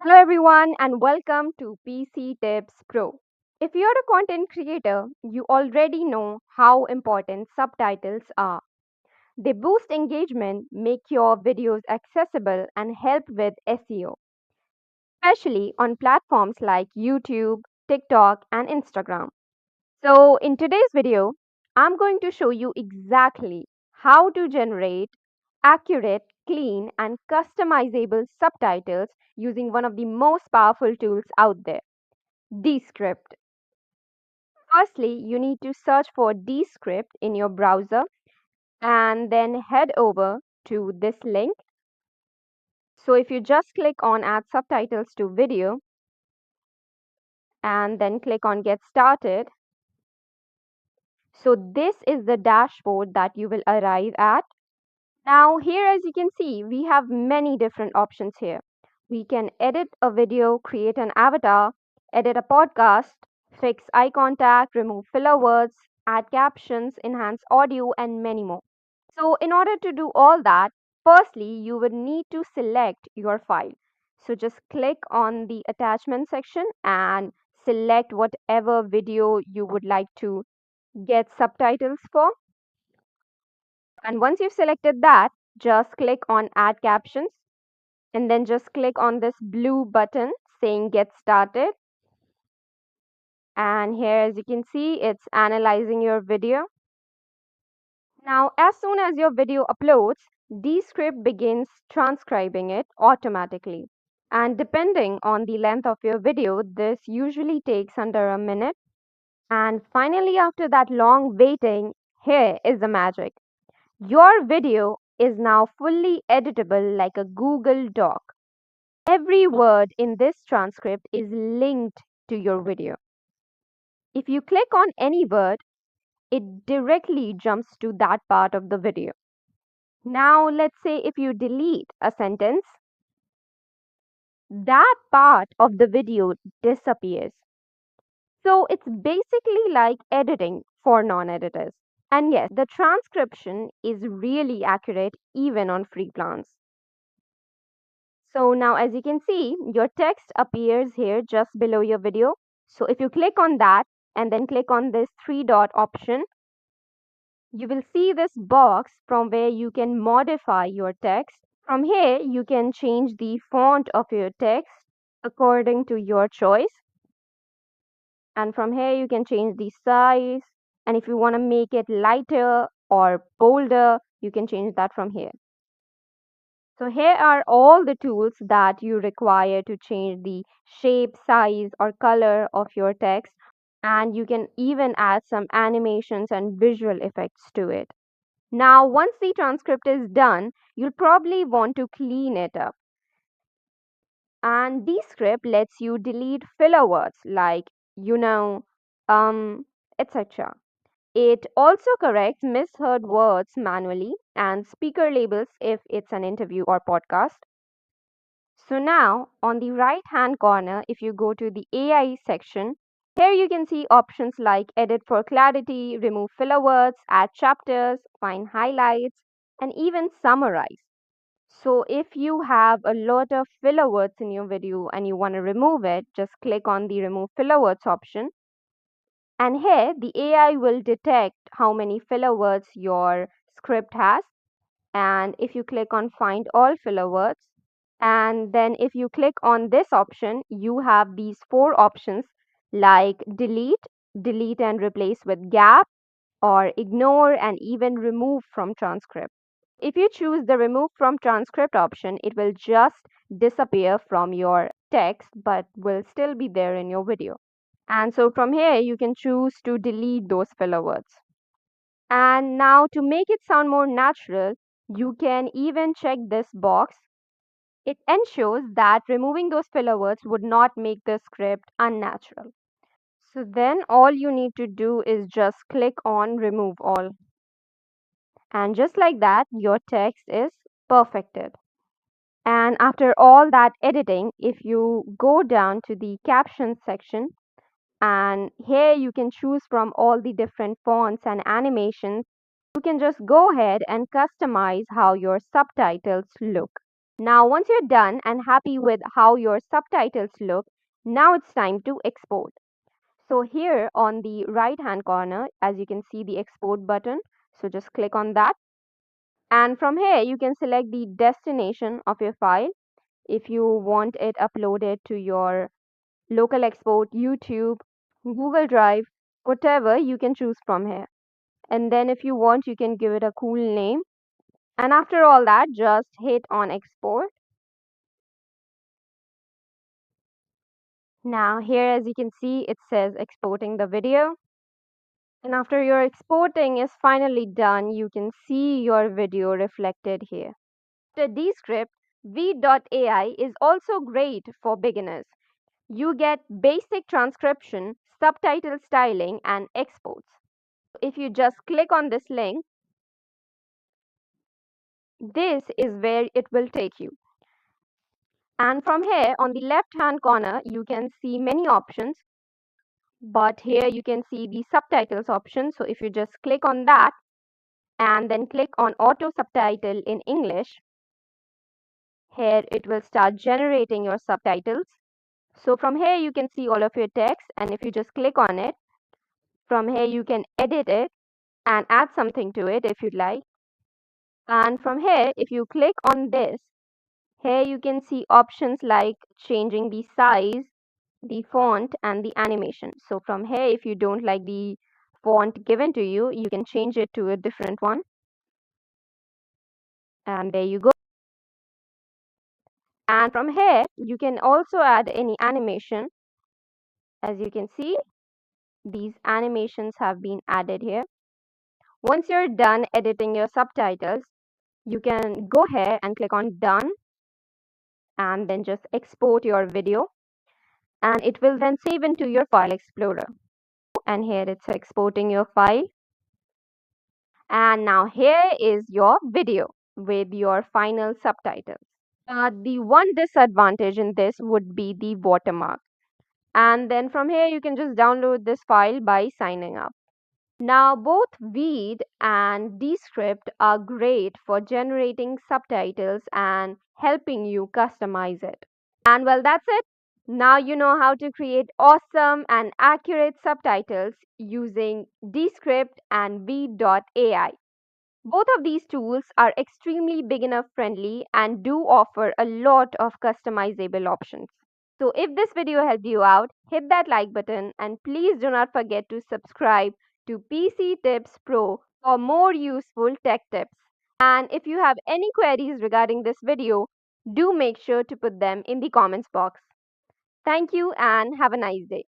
Hello everyone and welcome to PC Tips Pro. If you're a content creator, you already know how important subtitles are. They boost engagement, make your videos accessible and help with SEO, especially on platforms like YouTube, TikTok and Instagram. So in today's video, I'm going to show you exactly how to generate accurate, clean, and customizable subtitles using one of the most powerful tools out there, Descript. Firstly, you need to search for Descript in your browser and then head over to this link. So if you just click on Add Subtitles to Video and then click on Get Started, so this is the dashboard that you will arrive at. Now here as you can see, we have many different options here. We can edit a video, create an avatar, edit a podcast, fix eye contact, remove filler words, add captions, enhance audio and many more. So in order to do all that, firstly you would need to select your file. So just click on the attachment section and select whatever video you would like to get subtitles for. And once you've selected that, just click on Add Captions and then just click on this blue button saying Get Started. And here, as you can see, it's analyzing your video. Now, as soon as your video uploads, Descript begins transcribing it automatically. And depending on the length of your video, this usually takes under a minute. And finally, after that long waiting, here is the magic. Your video is now fully editable like a Google Doc. Every word in this transcript is linked to your video. If you click on any word, it directly jumps to that part of the video. Now, let's say if you delete a sentence, that part of the video disappears. So it's basically like editing for non editors. And yes, the transcription is really accurate even on free plans. So now as you can see, your text appears here just below your video. So if you click on that and then click on this three dot option, you will see this box from where you can modify your text. From here, you can change the font of your text according to your choice. And from here, you can change the size. And if you want to make it lighter or bolder, you can change that from here. So here are all the tools that you require to change the shape, size or color of your text, and you can even add some animations and visual effects to it. Now once the transcript is done, you'll probably want to clean it up. And Descript lets you delete filler words like um, etc. It also corrects misheard words manually and speaker labels if it's an interview or podcast. So now on the right hand corner, if you go to the AI section, here you can see options like edit for clarity, remove filler words, add chapters, find highlights, and even summarize. So if you have a lot of filler words in your video and you want to remove it, just click on the remove filler words option. And here the AI will detect how many filler words your script has. And if you click on find all filler words, and then if you click on this option, you have these four options like delete and replace with gap, or ignore and even remove from transcript. If you choose the remove from transcript option, it will just disappear from your text but will still be there in your video. And so from here, you can choose to delete those filler words. And now to make it sound more natural, you can even check this box. It ensures that removing those filler words would not make the script unnatural. So then all you need to do is just click on remove all. And just like that, your text is perfected. And after all that editing, if you go down to the captions section, and here you can choose from all the different fonts and animations, you can just go ahead and customize how your subtitles look. Now, once you're done and happy with how your subtitles look, now it's time to export. So here on the right hand corner, as you can see the export button, so just click on that. And from here, you can select the destination of your file. If you want it uploaded to your local export, YouTube, Google Drive, whatever, you can choose from here. And then if you want, you can give it a cool name. And after all that, just hit on export. Now here, as you can see, it says exporting the video. And after your exporting is finally done, you can see your video reflected here. The Descript VEED.ai is also great for beginners. You get basic transcription, subtitle styling, and exports. If you just click on this link, this is where it will take you. And from here on the left hand corner, you can see many options. But here you can see the subtitles option. So if you just click on that and then click on auto subtitle in English, here it will start generating your subtitles. So from here you can see all of your text, and if you just click on it, from here you can edit it and add something to it if you'd like. And from here, if you click on this, here you can see options like changing the size, the font, and the animation. So from here, if you don't like the font given to you, you can change it to a different one. And there you go. And from here, you can also add any animation. As you can see, these animations have been added here. Once you're done editing your subtitles, you can go here and click on done and then just export your video, and it will then save into your file explorer. And here it's exporting your file. And now here is your video with your final subtitles. The one disadvantage in this would be the watermark. And then from here you can just download this file by signing up. Now both Veed and Descript are great for generating subtitles and helping you customize it. And well, that's it. Now you know how to create awesome and accurate subtitles using Descript and VEED.ai. Both of these tools are extremely beginner friendly and do offer a lot of customizable options. So if this video helped you out, hit that like button and please do not forget to subscribe to PC Tips Pro for more useful tech tips. And if you have any queries regarding this video, do make sure to put them in the comments box. Thank you and have a nice day.